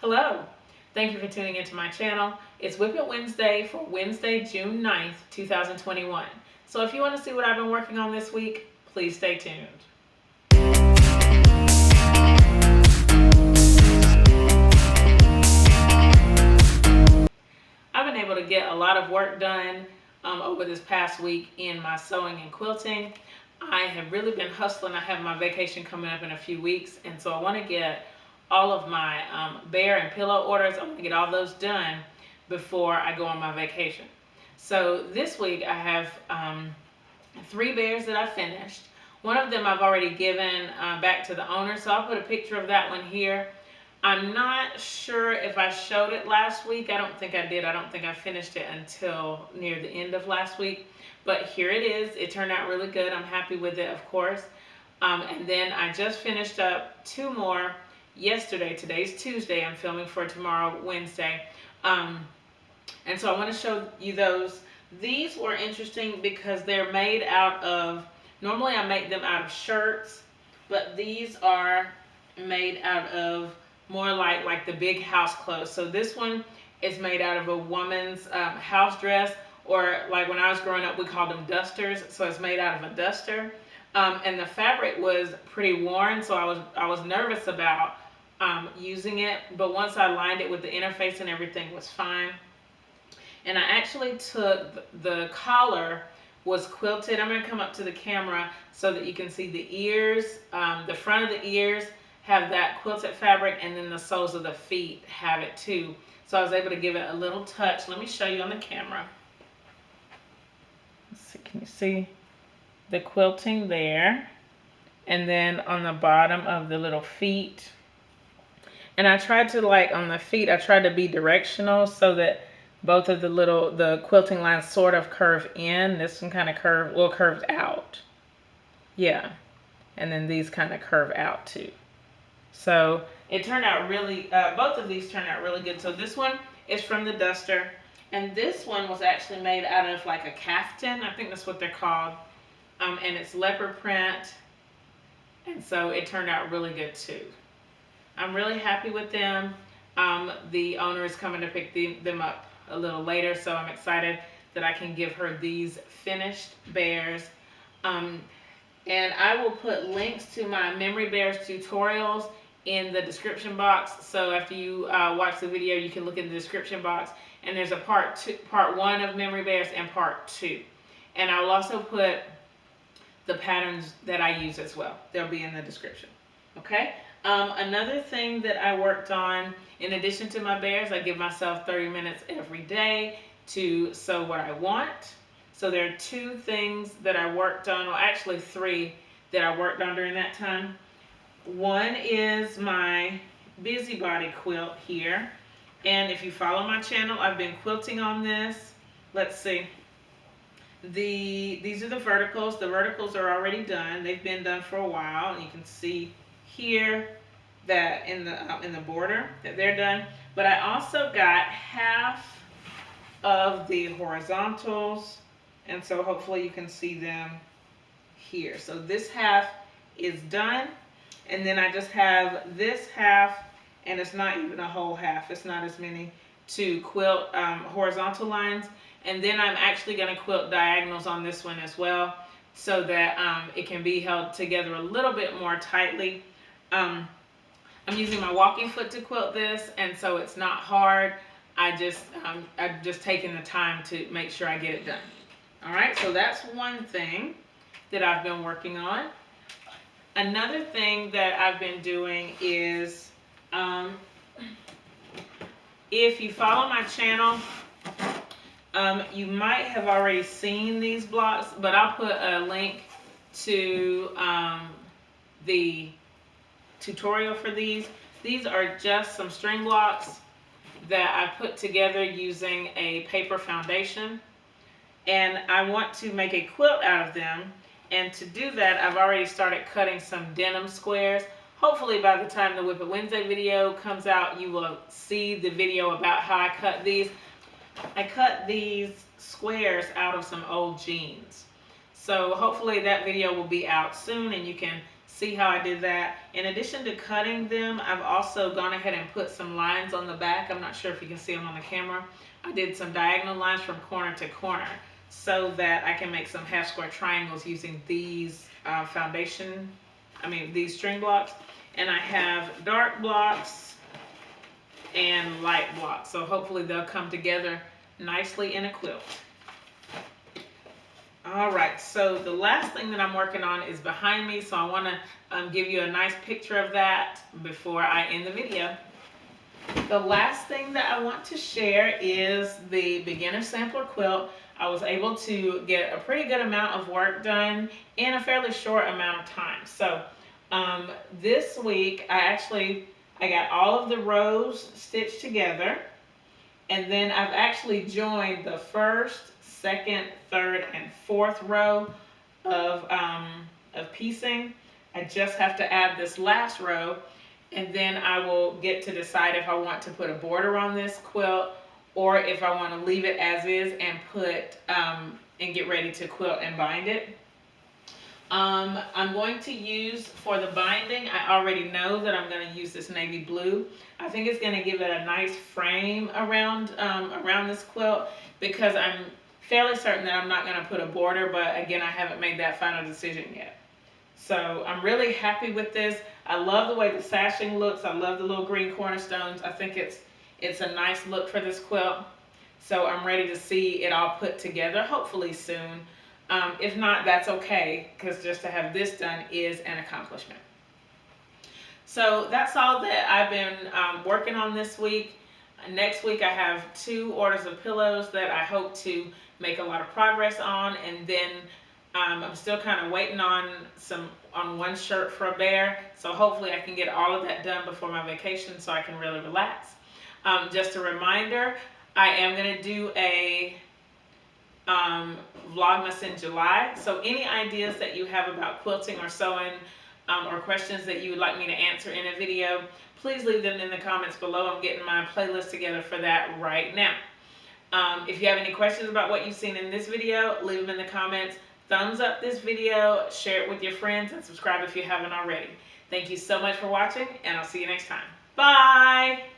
Hello, thank you for tuning into my channel. It's Whip It Wednesday for Wednesday, June 9th, 2021. So if you want to see what I've been working on this week, please stay tuned. I've been able to get a lot of work done over this past week in my sewing and quilting. I have really been hustling. I have my vacation coming up in a few weeks, and so I want to get all of my bear and pillow orders. I want to get all those done before I go on my vacation. So this week I have 3 bears that I finished. One of them I've already given back to the owner, so I'll put a picture of that one here. I'm not sure if I showed it last week. I don't think I did. I don't think I finished it until near the end of last week. But here it is. It turned out really good. I'm happy with it, of course. And then I just finished up 2 more yesterday. Today's Tuesday. I'm filming for tomorrow, Wednesday. And so I want to show you those. These were interesting because they're made out of, normally I make them out of shirts, but these are made out of more like the big house clothes. So this one is made out of a woman's house dress, or like when I was growing up we called them dusters. So it's made out of a duster, and the fabric was pretty worn, so I was nervous about using it, but once I lined it with the interface and everything was fine. And I actually took the collar was quilted. I'm going to come up to the camera so that you can see the ears. The front of the ears have that quilted fabric, and then the soles of the feet have it too. So I was able to give it a little touch. Let me show you on the camera. Let's see, can you see the quilting there? And then on the bottom of the little feet. And I tried to, like on the feet, I tried to be directional so that both of the quilting lines sort of curve in. This one kind of curves out. Yeah. And then these kind of curve out too. So it turned out really, both of these turned out really good. So this one is from the duster, and this one was actually made out of like a caftan. I think that's what they're called. And it's leopard print. And so it turned out really good too. I'm really happy with them. The owner is coming to pick them up a little later, so I'm excited that I can give her these finished bears. And I will put links to my Memory Bears tutorials in the description box. So after you watch the video, you can look in the description box, and there's a part 1 of Memory Bears and part 2. And I will also put the patterns that I use as well. They'll be in the description. Okay. Another thing that I worked on, in addition to my bears, I give myself 30 minutes every day to sew what I want. So there are 2 things that I worked on, well actually 3 that I worked on during that time. One is my busybody quilt here, and if you follow my channel, I've been quilting on this. Let's see. These are the verticals. The verticals are already done. They've been done for a while, and you can see here that in the border that they're done. But I also got half of the horizontals, and so hopefully you can see them here. So this half is done, and then I just have this half, and it's not even a whole half. It's not as many to quilt horizontal lines. And then I'm actually going to quilt diagonals on this one as well, so that it can be held together a little bit more tightly. I'm using my walking foot to quilt this, and so it's not hard. I've just taken the time to make sure I get it done. All right, so that's one thing that I've been working on. Another thing that I've been doing is, if you follow my channel, you might have already seen these blocks, but I'll put a link to the tutorial for these. These are just some string blocks that I put together using a paper foundation, and I want to make a quilt out of them. And to do that, I've already started cutting some denim squares. Hopefully by the time the Whip It Wednesday video comes out, you will see the video about how I cut these. I cut these squares out of some old jeans. So hopefully that video will be out soon, and you can see how I did that. In addition to cutting them, I've also gone ahead and put some lines on the back. I'm not sure if you can see them on the camera. I did some diagonal lines from corner to corner so that I can make some half square triangles using these these string blocks. And I have dark blocks and light blocks, so hopefully they'll come together nicely in a quilt. All right, so the last thing that I'm working on is behind me, so I want to give you a nice picture of that before I end the video. The last thing that I want to share is the beginner sampler quilt. I was able to get a pretty good amount of work done in a fairly short amount of time. So this week I got all of the rows stitched together, and then I've actually joined the first, second, third, and fourth row of piecing. I just have to add this last row, and then I will get to decide if I want to put a border on this quilt or if I want to leave it as is and put and get ready to quilt and bind it. I'm going to use, for the binding, I already know that I'm going to use this navy blue. I think it's going to give it a nice frame around this quilt, because I'm fairly certain that I'm not going to put a border, but again, I haven't made that final decision yet. So I'm really happy with this. I love the way the sashing looks. I love the little green cornerstones. I think it's a nice look for this quilt. So I'm ready to see it all put together, hopefully soon. If not, that's okay, because just to have this done is an accomplishment. So that's all that I've been working on this week. Next week I have 2 orders of pillows that I hope to make a lot of progress on, and then I'm still kind of waiting on one shirt for a bear, so hopefully I can get all of that done before my vacation so I can really relax. Just a reminder, I am going to do a Vlogmas in July, so any ideas that you have about quilting or sewing or questions that you would like me to answer in a video, please leave them in the comments below. I'm getting my playlist together for that right now. If you have any questions about what you've seen in this video, leave them in the comments. Thumbs up this video, share it with your friends, and subscribe if you haven't already. Thank you so much for watching, and I'll see you next time. Bye!